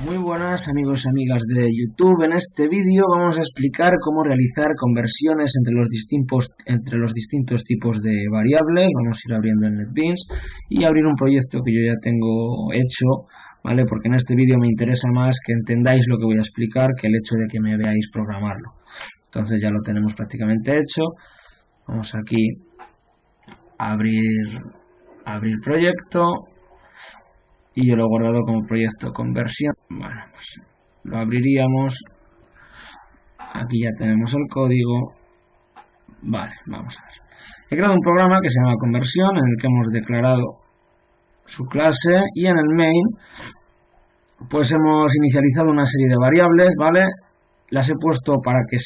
Muy buenas amigos y amigas de YouTube. En este vídeo vamos a explicar cómo realizar conversiones entre los distintos tipos de variables. Vamos a ir abriendo en NetBeans y abrir un proyecto que yo ya tengo hecho, ¿vale? Porque en este vídeo me interesa más que entendáis lo que voy a explicar que el hecho de que me veáis programarlo. Entonces ya lo tenemos prácticamente hecho. Vamos aquí a abrir proyecto. Y yo lo he guardado como proyecto conversión. Bueno, pues lo abriríamos. Aquí ya tenemos el código. Vale, vamos a ver. He creado un programa que se llama conversión, en el que hemos declarado su clase, y en el main pues hemos inicializado una serie de variables, ¿vale? Las he puesto para que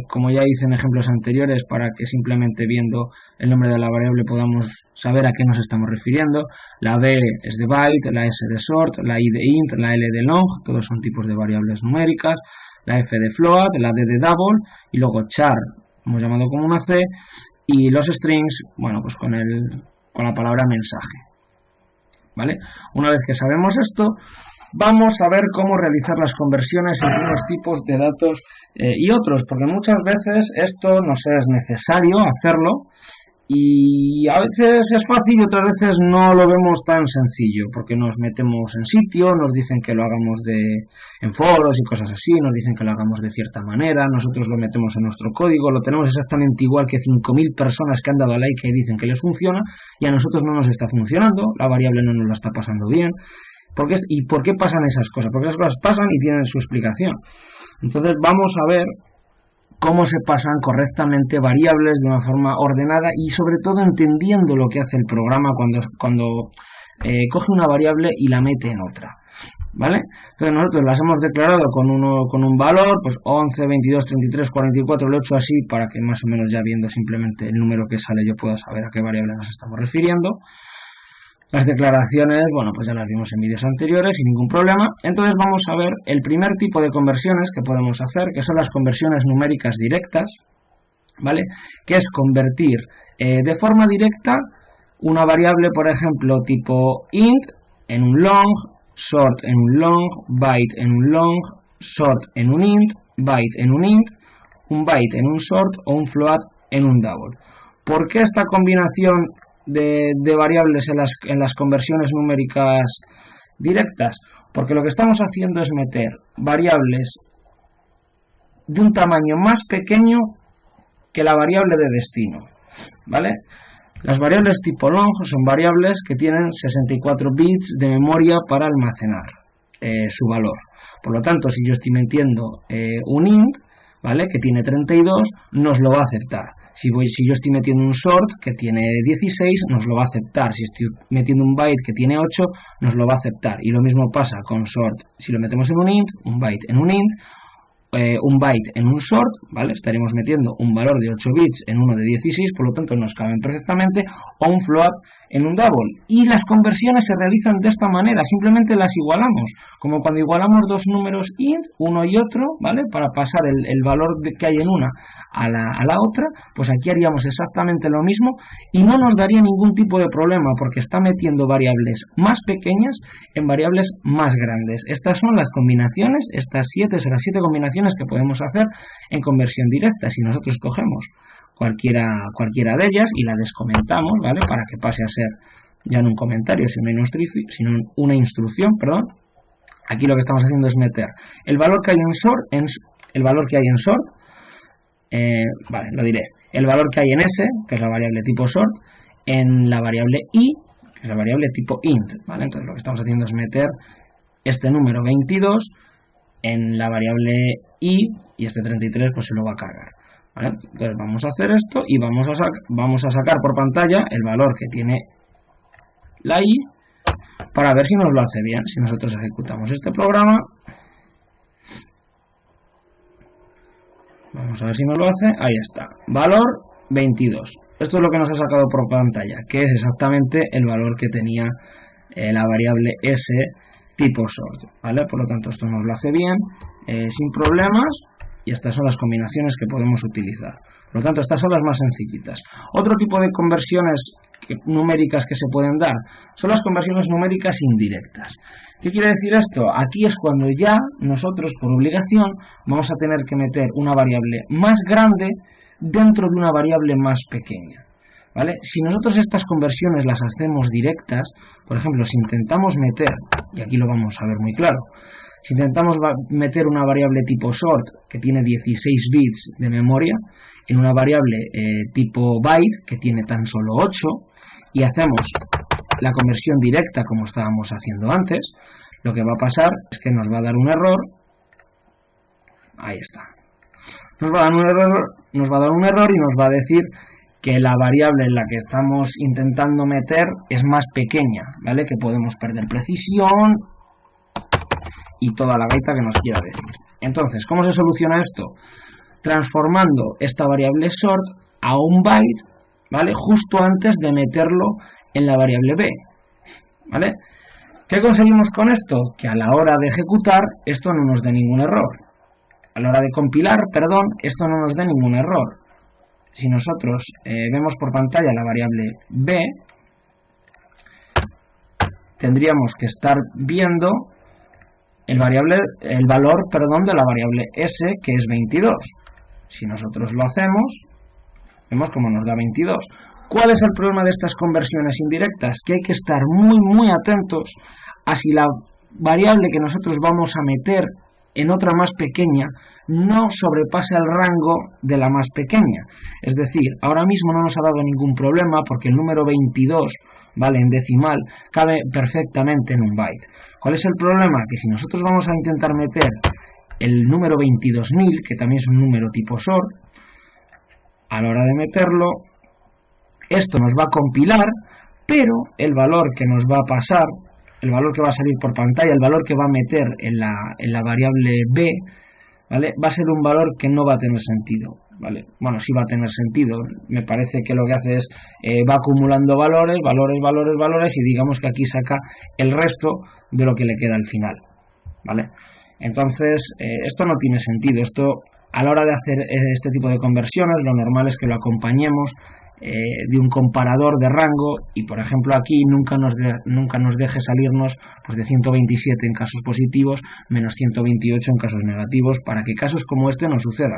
como ya hice en ejemplos anteriores, para que simplemente viendo el nombre de la variable podamos saber a qué nos estamos refiriendo. La B es de byte, la S de sort, la I de int, la L de long, todos son tipos de variables numéricas, la F de float, la D de double, y luego char, hemos llamado como una C, y los strings, bueno, pues con la palabra mensaje, ¿vale? Una vez que sabemos esto, vamos a ver cómo realizar las conversiones entre unos tipos de datos y otros, porque muchas veces esto nos es necesario hacerlo y a veces es fácil y otras veces no lo vemos tan sencillo, porque nos metemos en sitio, nos dicen que lo hagamos en foros y cosas así, nos dicen que lo hagamos de cierta manera, nosotros lo metemos en nuestro código, lo tenemos exactamente igual que 5.000 personas que han dado a like y dicen que les funciona, y a nosotros no nos está funcionando, la variable no nos la está pasando bien. ¿Y por qué pasan esas cosas? Porque esas cosas pasan y tienen su explicación. Entonces vamos a ver cómo se pasan correctamente variables de una forma ordenada y sobre todo entendiendo lo que hace el programa cuando coge una variable y la mete en otra, ¿vale? Entonces nosotros las hemos declarado con un valor, pues 11, 22, 33, 44, lo he hecho así para que más o menos ya viendo simplemente el número que sale yo pueda saber a qué variable nos estamos refiriendo. Las declaraciones, bueno, pues ya las vimos en vídeos anteriores sin ningún problema. Entonces vamos a ver el primer tipo de conversiones que podemos hacer, que son las conversiones numéricas directas, ¿vale? Que es convertir de forma directa una variable, por ejemplo, tipo int en un long, sort en un long, byte en un long, sort en un int, byte en un int, un byte en un sort o un float en un double. ¿Por qué esta combinación de variables en las conversiones numéricas directas? Porque lo que estamos haciendo es meter variables de un tamaño más pequeño que la variable de destino, ¿vale? Las variables tipo long son variables que tienen 64 bits de memoria para almacenar su valor. Por lo tanto, si yo estoy metiendo un int, ¿vale?, que tiene 32, nos lo va a aceptar. Si yo estoy metiendo un sort que tiene 16, nos lo va a aceptar. Si estoy metiendo un byte que tiene 8, nos lo va a aceptar. Y lo mismo pasa con sort. Si lo metemos en un int, un byte en un int, un byte en un sort, ¿vale? Estaremos metiendo un valor de 8 bits en uno de 16, por lo tanto nos caben perfectamente, o un float en un double. Y las conversiones se realizan de esta manera, simplemente las igualamos, como cuando igualamos dos números int, uno y otro, ¿vale? Para pasar el valor que hay en una a la otra, pues aquí haríamos exactamente lo mismo y no nos daría ningún tipo de problema, porque está metiendo variables más pequeñas en variables más grandes. Estas son las combinaciones, estas 7 son las 7 combinaciones que podemos hacer en conversión directa. Si nosotros cogemos cualquiera de ellas y la descomentamos, ¿vale?, para que pase a ser ya no un comentario, sino una instrucción, perdón. Aquí lo que estamos haciendo es meter el valor que hay en sort, vale, lo diré, el valor que hay en S, que es la variable tipo sort, en la variable I, que es la variable tipo int, ¿vale? Entonces lo que estamos haciendo es meter este número 22 en la variable I y este 33 pues se lo va a cargar, ¿vale? Entonces vamos a hacer esto y vamos a sacar por pantalla el valor que tiene la I para ver si nos lo hace bien. Si nosotros ejecutamos este programa, vamos a ver si nos lo hace. Ahí está, valor 22. Esto es lo que nos ha sacado por pantalla, que es exactamente el valor que tenía la variable S tipo sort, ¿vale? Por lo tanto esto nos lo hace bien, sin problemas, y estas son las combinaciones que podemos utilizar. Por lo tanto, estas son las más sencillitas. Otro tipo de conversiones numéricas que se pueden dar son las conversiones numéricas indirectas. ¿Qué quiere decir esto? Aquí es cuando ya nosotros, por obligación, vamos a tener que meter una variable más grande dentro de una variable más pequeña, ¿vale? Si nosotros estas conversiones las hacemos directas, por ejemplo, si intentamos meter, y aquí lo vamos a ver muy claro, si intentamos meter una variable tipo sort que tiene 16 bits de memoria en una variable tipo byte que tiene tan solo 8 y hacemos la conversión directa como estábamos haciendo antes, lo que va a pasar es que nos va a dar un error. Ahí está. Nos va a dar un error y nos va a decir que la variable en la que estamos intentando meter es más pequeña, ¿vale? Que podemos perder precisión y toda la gaita que nos quiera decir. Entonces, ¿cómo se soluciona esto? Transformando esta variable sort a un byte, ¿vale? Justo antes de meterlo en la variable b, ¿vale? ¿Qué conseguimos con esto? Que a la hora de ejecutar esto no nos dé ningún error. A la hora de compilar, perdón, esto no nos dé ningún error. Si nosotros vemos por pantalla la variable b, tendríamos que estar viendo el valor de la variable s, que es 22. Si nosotros lo hacemos, vemos cómo nos da 22. ¿Cuál es el problema de estas conversiones indirectas? Que hay que estar muy atentos a si la variable que nosotros vamos a meter en otra más pequeña no sobrepasa el rango de la más pequeña. Es decir, ahora mismo no nos ha dado ningún problema porque el número 22, ¿vale?, en decimal cabe perfectamente en un byte. ¿Cuál es el problema? Que si nosotros vamos a intentar meter el número 22.000, que también es un número tipo sort, a la hora de meterlo, esto nos va a compilar, pero el valor que nos va a pasar, el valor que va a salir por pantalla, el valor que va a meter en la variable b, ¿vale?, va a ser un valor que no va a tener sentido, ¿vale? Bueno, sí va a tener sentido. Me parece que lo que hace es va acumulando valores, y digamos que aquí saca el resto de lo que le queda al final, ¿vale? Entonces, esto no tiene sentido. Esto, a la hora de hacer este tipo de conversiones, lo normal es que lo acompañemos de un comparador de rango y, por ejemplo, aquí nunca nos deje salirnos pues de 127 en casos positivos, menos 128 en casos negativos, para que casos como este no sucedan.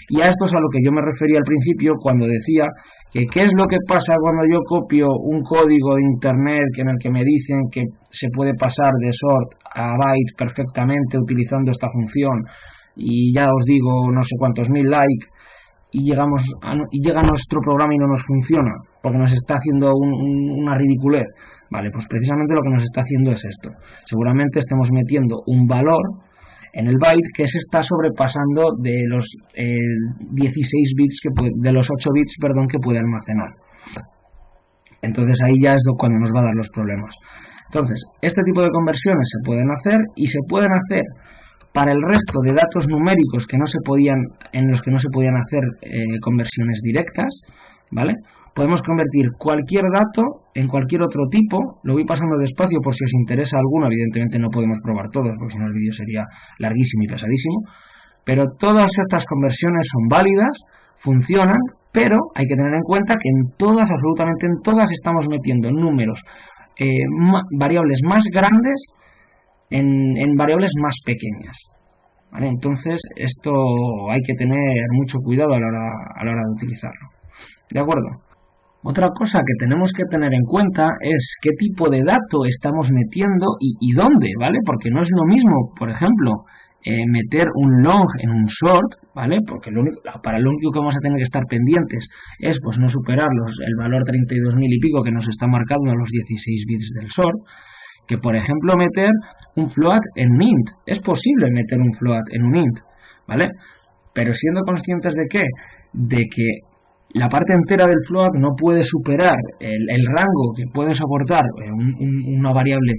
Y a esto es a lo que yo me refería al principio cuando decía que qué es lo que pasa cuando yo copio un código de internet en el que me dicen que se puede pasar de sort a byte perfectamente utilizando esta función, y ya os digo no sé cuántos mil likes, y llega nuestro programa y no nos funciona porque nos está haciendo una ridiculez. Vale, pues precisamente lo que nos está haciendo es esto. Seguramente estemos metiendo un valor en el byte que se está sobrepasando de los 16 bits de los 8 bits, perdón, que puede almacenar. Entonces ahí ya es cuando nos va a dar los problemas. Entonces, este tipo de conversiones se pueden hacer y se pueden hacer para el resto de datos numéricos en los que no se podían hacer conversiones directas, ¿vale? Podemos convertir cualquier dato en cualquier otro tipo. Lo voy pasando despacio por si os interesa alguno. Evidentemente no podemos probar todos porque si no el vídeo sería larguísimo y pesadísimo. Pero todas estas conversiones son válidas, funcionan, pero hay que tener en cuenta que en todas, absolutamente en todas, estamos metiendo números, variables más grandes en variables más pequeñas, ¿vale? Entonces esto hay que tener mucho cuidado a la hora de utilizarlo, ¿de acuerdo? Otra cosa que tenemos que tener en cuenta es qué tipo de dato estamos metiendo y dónde, ¿vale? Porque no es lo mismo, por ejemplo, meter un long en un short, ¿vale? Porque para lo único que vamos a tener que estar pendientes es pues no superar el valor 32.000 y pico que nos está marcando a los 16 bits del short, que por ejemplo meter un float en un int. Es posible meter un float en un int, ¿vale? Pero siendo conscientes de qué, de que la parte entera del float no puede superar el rango que puede soportar una variable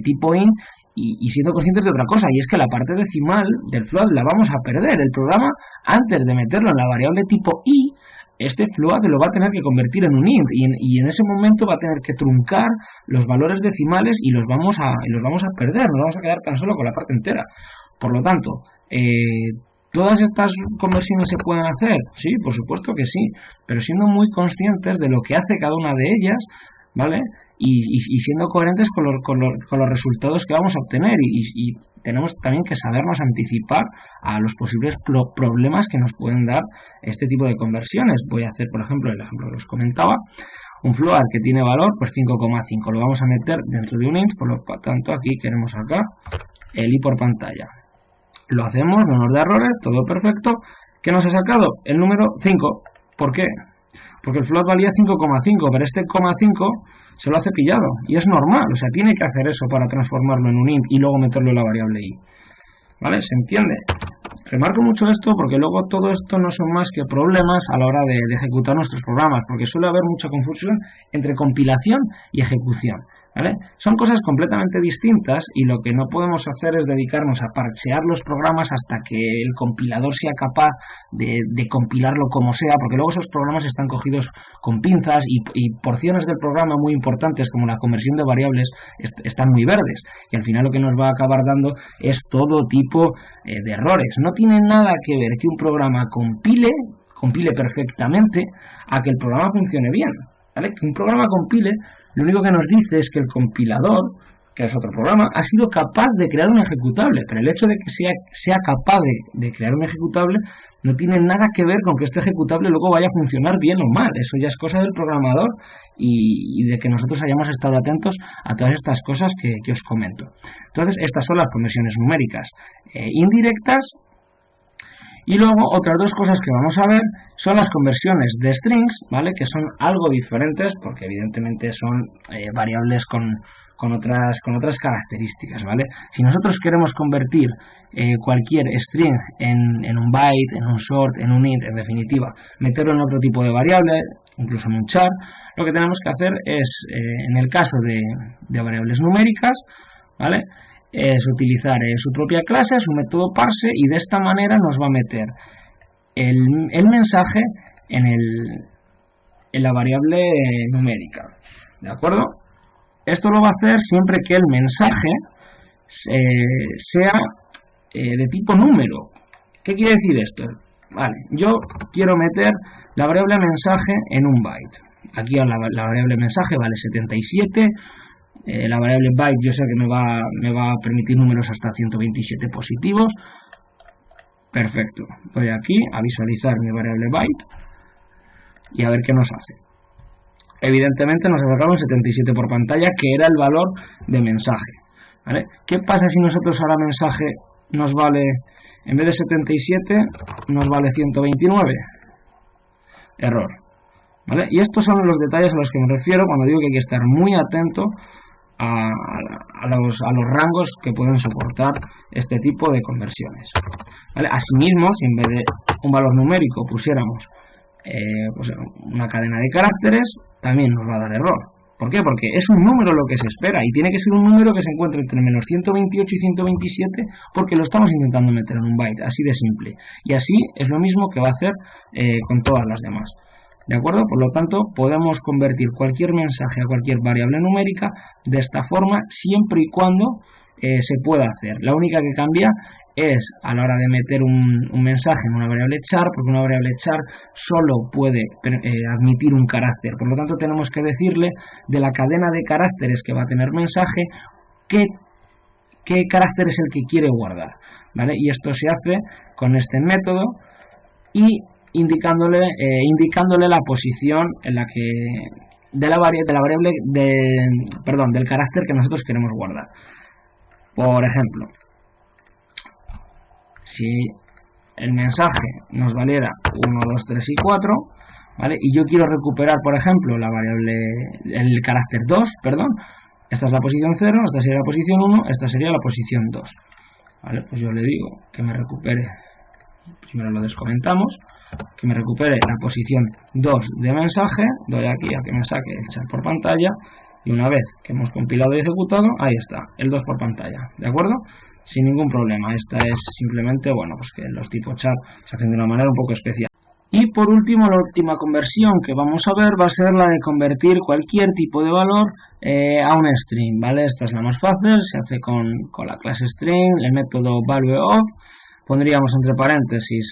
tipo int, y siendo conscientes de otra cosa, y es que la parte decimal del float la vamos a perder. El programa, antes de meterlo en la variable tipo i, este float lo va a tener que convertir en un int, y en ese momento va a tener que truncar los valores decimales y los vamos a perder, nos vamos a quedar tan solo con la parte entera. Por lo tanto, ¿Todas estas conversiones se pueden hacer? Sí, por supuesto que sí, pero siendo muy conscientes de lo que hace cada una de ellas, ¿vale? Y siendo coherentes con los resultados que vamos a obtener y tenemos también que sabernos anticipar a los posibles problemas que nos pueden dar este tipo de conversiones. Voy a hacer, por ejemplo, el ejemplo que os comentaba, un float que tiene valor pues 5,5, lo vamos a meter dentro de un int, por lo tanto aquí queremos sacar el i por pantalla. Lo hacemos, no nos da errores, todo perfecto. ¿Qué nos ha sacado? El número 5. ¿Por qué? Porque el float valía 5,5, pero este 0,5 se lo ha cepillado. Y es normal, o sea, tiene que hacer eso para transformarlo en un int y luego meterlo en la variable i. ¿Vale? ¿Se entiende? Remarco mucho esto porque luego todo esto no son más que problemas a la hora de ejecutar nuestros programas, porque suele haber mucha confusión entre compilación y ejecución. ¿Vale? Son cosas completamente distintas y lo que no podemos hacer es dedicarnos a parchear los programas hasta que el compilador sea capaz de compilarlo como sea, porque luego esos programas están cogidos con pinzas y porciones del programa muy importantes como la conversión de variables están muy verdes y al final lo que nos va a acabar dando es todo tipo de errores. No tiene nada que ver que un programa compile perfectamente a que el programa funcione bien. ¿Vale? Que un programa compile, lo único que nos dice es que el compilador, que es otro programa, ha sido capaz de crear un ejecutable, pero el hecho de que sea capaz de crear un ejecutable no tiene nada que ver con que este ejecutable luego vaya a funcionar bien o mal. Eso ya es cosa del programador y de que nosotros hayamos estado atentos a todas estas cosas que os comento. Entonces, estas son las conversiones numéricas indirectas. Y luego otras dos cosas que vamos a ver son las conversiones de strings, ¿vale? Que son algo diferentes porque evidentemente son variables con otras características, ¿vale? Si nosotros queremos convertir cualquier string en un byte, en un short, en un int, en definitiva, meterlo en otro tipo de variable, incluso en un char, lo que tenemos que hacer es, en el caso de variables numéricas, ¿vale? Es utilizar su propia clase, su método parse, y de esta manera nos va a meter el mensaje en la variable numérica, ¿de acuerdo? Esto lo va a hacer siempre que el mensaje sea de tipo número. ¿Qué quiere decir esto? Vale, yo quiero meter la variable mensaje en un byte. Aquí la variable mensaje vale 77. La variable byte yo sé que me va a permitir números hasta 127 positivos. Perfecto. Voy aquí a visualizar mi variable byte y a ver qué nos hace. Evidentemente nos ha sacado un 77 por pantalla, que era el valor de mensaje. ¿Vale? ¿Qué pasa si nosotros ahora mensaje nos vale, en vez de 77, nos vale 129? Error. ¿Vale? Y estos son los detalles a los que me refiero cuando digo que hay que estar muy atento a los rangos que pueden soportar este tipo de conversiones. ¿Vale? Asimismo, si en vez de un valor numérico pusiéramos pues una cadena de caracteres, también nos va a dar error. ¿Por qué? Porque es un número lo que se espera y tiene que ser un número que se encuentre entre menos 128 y 127 porque lo estamos intentando meter en un byte, así de simple. Y así es lo mismo que va a hacer con todas las demás. ¿De acuerdo? Por lo tanto, podemos convertir cualquier mensaje a cualquier variable numérica de esta forma siempre y cuando se pueda hacer. La única que cambia es a la hora de meter un mensaje en una variable char, porque una variable char solo puede admitir un carácter. Por lo tanto, tenemos que decirle de la cadena de caracteres que va a tener mensaje qué carácter es el que quiere guardar. ¿Vale? Y esto se hace con este método y indicándole la posición en la que del carácter que nosotros queremos guardar. Por ejemplo, si el mensaje nos valiera 1, 2, 3 y 4, ¿vale? Y yo quiero recuperar, por ejemplo, el carácter 2, perdón, esta es la posición 0, esta sería la posición 1, esta sería la posición 2. ¿Vale? Pues yo le digo que me recupere, primero lo descomentamos, que me recupere la posición 2 de mensaje, doy aquí a que me saque el char por pantalla, y una vez que hemos compilado y ejecutado, ahí está, el 2 por pantalla, ¿de acuerdo? Sin ningún problema. Esta es simplemente, bueno, pues que los tipos char se hacen de una manera un poco especial. Y por último, la última conversión que vamos a ver va a ser la de convertir cualquier tipo de valor a un string, ¿vale? Esta es la más fácil, se hace con la clase string, el método valueOf, pondríamos entre paréntesis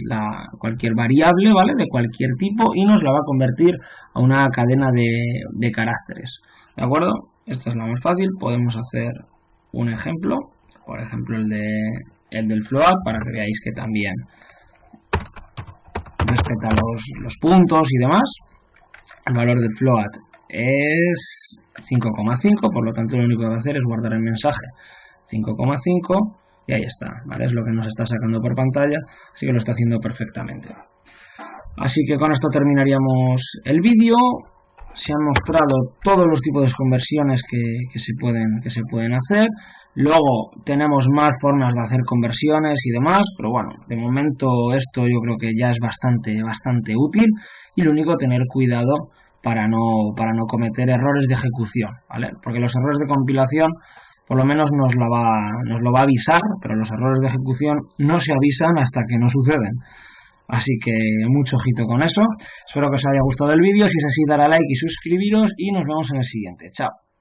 cualquier variable, ¿vale? De cualquier tipo y nos la va a convertir a una cadena de caracteres, ¿de acuerdo? Esta es la más fácil. Podemos hacer un ejemplo, por ejemplo el del float, para que veáis que también respeta los puntos y demás. El valor del float es 5,5, por lo tanto lo único que va a hacer es guardar el mensaje 5,5 y ahí está, ¿vale? Es lo que nos está sacando por pantalla, así que lo está haciendo perfectamente. Así que con esto terminaríamos el vídeo. Se han mostrado todos los tipos de conversiones que se pueden hacer. Luego tenemos más formas de hacer conversiones y demás, pero bueno, de momento esto yo creo que ya es bastante útil, y lo único, tener cuidado para no cometer errores de ejecución, ¿vale? Porque los errores de compilación por lo menos nos lo va a avisar, pero los errores de ejecución no se avisan hasta que no suceden. Así que mucho ojito con eso. Espero que os haya gustado el vídeo. Si es así, darle a like y suscribiros, y nos vemos en el siguiente. Chao.